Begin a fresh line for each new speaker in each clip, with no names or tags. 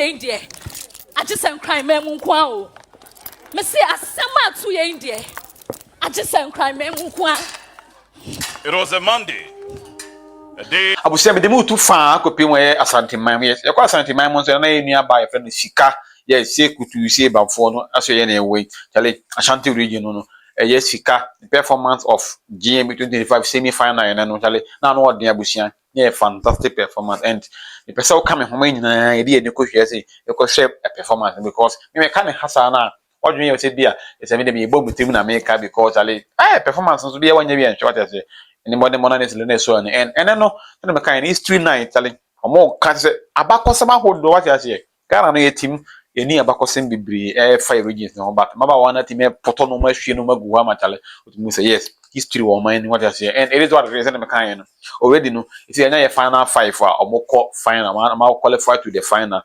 India. I just am crying, Memunquao. Messi, I summer to India. I just am crying, Memunqua.
It was a Monday. A day.
I was saying, the move too far, could be where Asante Mam, yes, a Asante Mamons and a nearby friend SIKA, yes, say, could you say about four, as you anyway, Charlie, Ashanti region, no, yes, SIKA, the performance of GMB25 semi final, and I Charlie, now what near Busian, yeah, fantastic performance, and the person coming home in an idea, you could say, you could shape a performance because you may come in Hasana. What do you say, dear? It's a maybe a bomb with him in America because I performance to be one year and short as anybody money is Lene so and I know the kind history night telling or more cats about some hold what I say. Got a team, a near Bacosim Bibri, 5 regions, no, but Mama one team, Potonoma, Shinoma, Guamatale, would say yes, history or mine, what I say, and it is what reason the kind already know it's a final 5 or more final, I'm qualified to the final.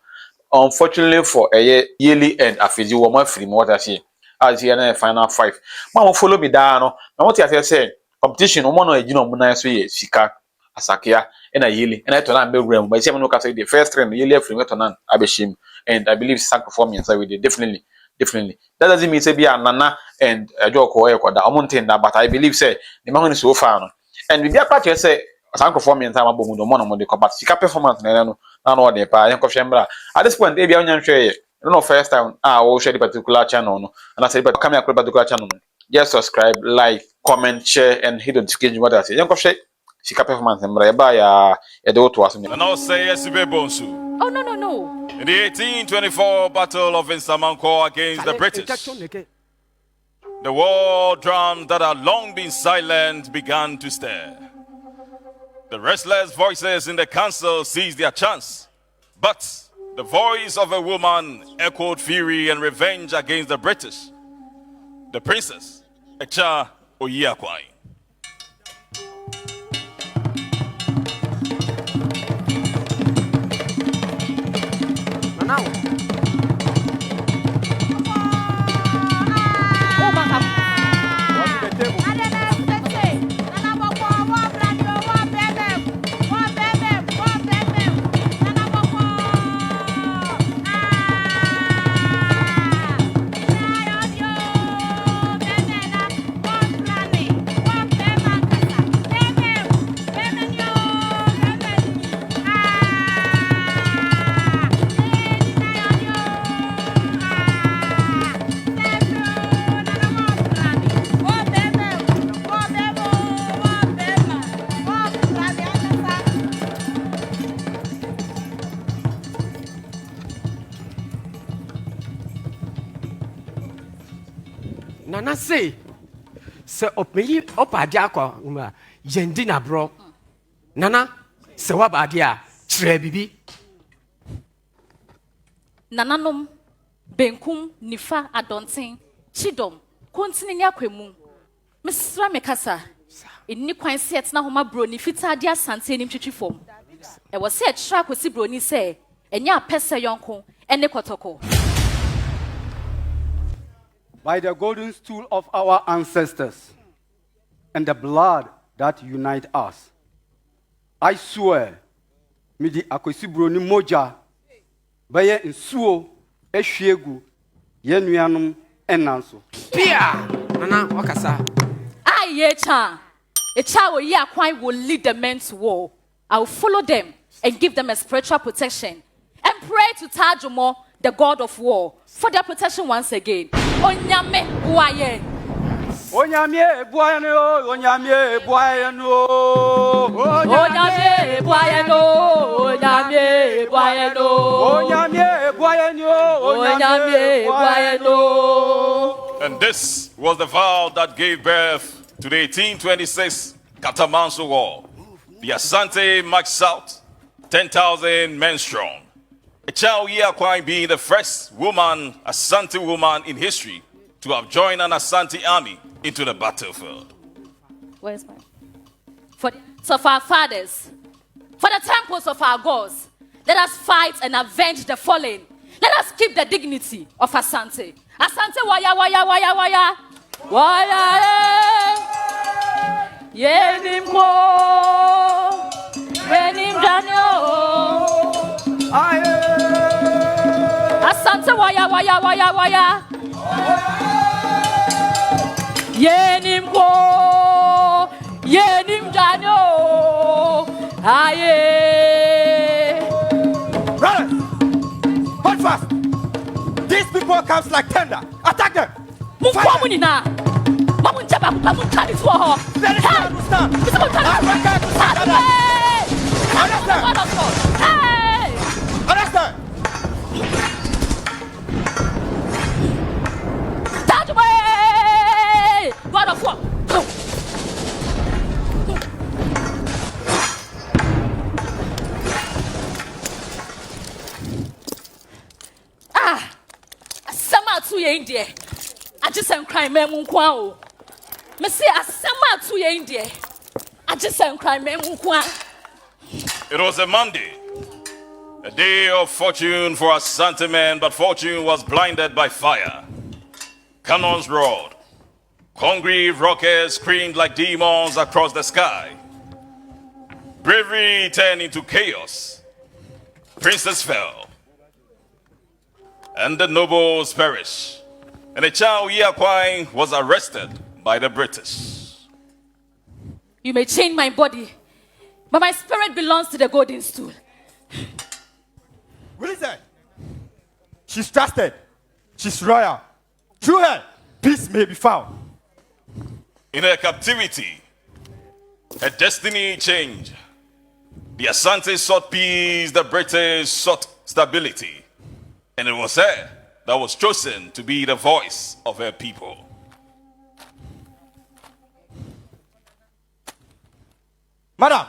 Unfortunately for a yearly end, I feel you were more free more as here final 5. Mama follow me down. Now what I say competition, one or a SIKA, Asakia, and a yearly, and I told them room. By 7 o'clock, the first train yearly free meton, Abishim, and I believe SAK performance I will definitely. That doesn't mean say be a Nana and a joke or a mountain, but I believe say the man is so far. And with that part, you say, SAK performance, I'm about the money, but SIKA performance, no, they pay. At this point, maybe I'm share. You know, first time I will share the particular channel, and I said, but come here, particular channel. Just subscribe, like, comment, share, and hit the notification. What I say, you can share. SIKA performance, and buy a door to us.
And I'll say yes, Bonsu.
Oh, no.
In the 1824 Battle of Insamanko against the British, the war drum that had long been silent began to stir. The restless voices in the council seized their chance, but the voice of a woman echoed fury and revenge against the British. The princess, Echa Oyiakwai.
Nana say opadia kwa yendina bro. Nana se wabadia trebibi.
Nananom benkum nifa adontin chidom kontini akwemu. Mesra mekasa enni kwan se etna homa bro ni fita dia sante nim twetwi fom. E wo se etra kosi bro ni se enya pese yonko ene kotoko.
By the golden stool of our ancestors and the blood that unites us, I swear, midi akwesibro ni moja, baye nsuo ehwiegu yenuanum enanso.
Pia, Nana wakasa.
Echa Oyiakwai will lead the men to war. I will follow them and give them a spiritual protection and pray to Tajumo, the god of war, for their protection once again. Onyame buaye.
Onyame buaye Onyame buaye
Onyame buaye Onyame buaye Onyame buaye
And this was the vow that gave birth to the 1826 Katamanso War. The Asante marched out, 10,000 men strong. Echa Oyiakwai being the first woman, Asante woman in history to have joined an Asante army into the battlefield.
Where's mine? For our fathers, for the temples of our gods, let us fight and avenge the fallen. Let us keep the dignity of Asante. Asante waya waya waya waya waya. Yenim ko, yenim janyo.
Aye.
Asante waya waya waya waya. Yenim ko, yenim dano. Aye.
Brothers, hold fast. These people comes like thunder. Attack them.
Munkwamuna. Mamunjaba mamuntani tuho.
Let us understand. Understand.
Hey!
Understand.
That way! God of war! Asama to ye India. I just am crying, Mem Kwao. Messi, Asama to ye India. I just am crying, Mem Kwa.
It was a Monday, a day of fortune for Asante men, but fortune was blinded by fire. Cannons roared. Congreve rockets screamed like demons across the sky. Bravery turned into chaos. Princes fell. And the nobles perished. And a child Yakwai was arrested by the British.
You may change my body, but my spirit belongs to the golden stool.
What is that? She's trusted. She's royal. Through her, peace may be found.
In her captivity, her destiny changed. The Asante sought peace, the British sought stability. And it was her that was chosen to be the voice of her people.
Madam,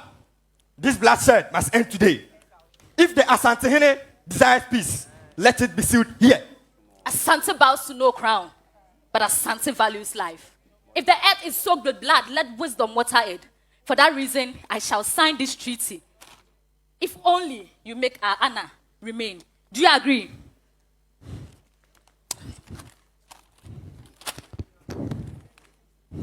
this bloodshed must end today. If the Asantehene desires peace, let it be sealed here.
Asante bows to no crown, but Asante values life. If the earth is soaked with blood, let wisdom water it. For that reason, I shall sign this treaty. If only you make our honor remain. Do you agree?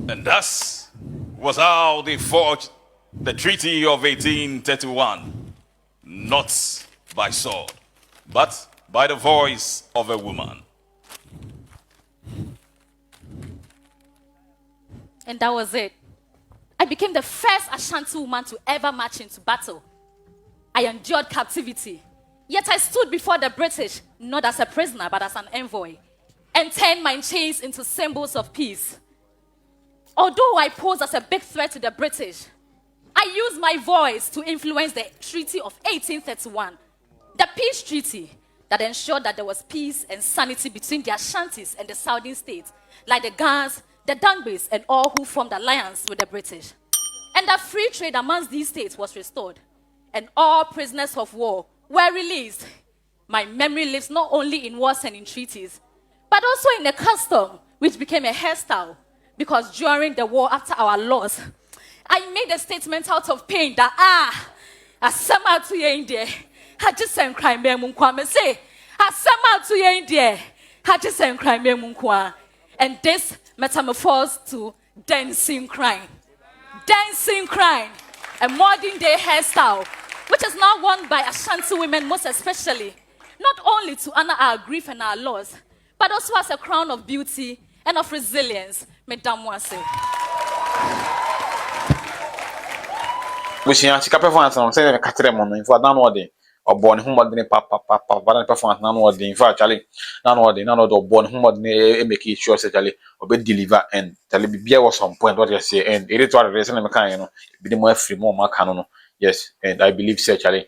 And thus was how they forged the Treaty of 1831, not by sword, but by the voice of a woman.
And that was it. I became the first Ashanti woman to ever march into battle. I endured captivity, yet I stood before the British, not as a prisoner, but as an envoy, and turned my chains into symbols of peace. Although I posed as a big threat to the British, I used my voice to influence the Treaty of 1831, the peace treaty that ensured that there was peace and sanity between the Ashantis and the southern states, like the Gans, the Dangbes, and all who formed alliance with the British. And that free trade amongst these states was restored, and all prisoners of war were released. My memory lives not only in wars and in treaties, but also in a custom which became a hairstyle, because during the war after our loss, I made a statement out of pain that, asama to ye India, I just am crying, me say, asama to ye India, I just am crying, me. And this metamorphosed to dancing crying. Dancing crying, a modern day hairstyle, which is now worn by Ashanti women most especially, not only to honor our grief and our loss, but also as a crown of beauty and of resilience. Mesdames, Moise.
Bushia SIKA performance no say ka tere mo no info na no de obo ne humod ne pa ba performance na no de info Charlie na no de obo ne humod ne make sure say Charlie obe deliver and Charlie bibia was some point what you say and it is what the reason me kan you know be the more free more maka no yes and I believe say Charlie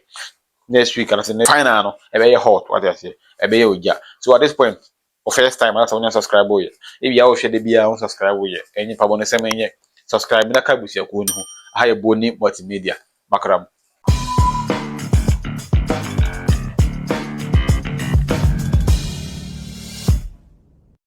next week and say final no e be hot what you say e be oja so at this point for first time I want to subscribe boy if you are share the bia on subscribe boy any pa bonus me subscribe na ka busia ko ni ho ha ye boni multimedia makaram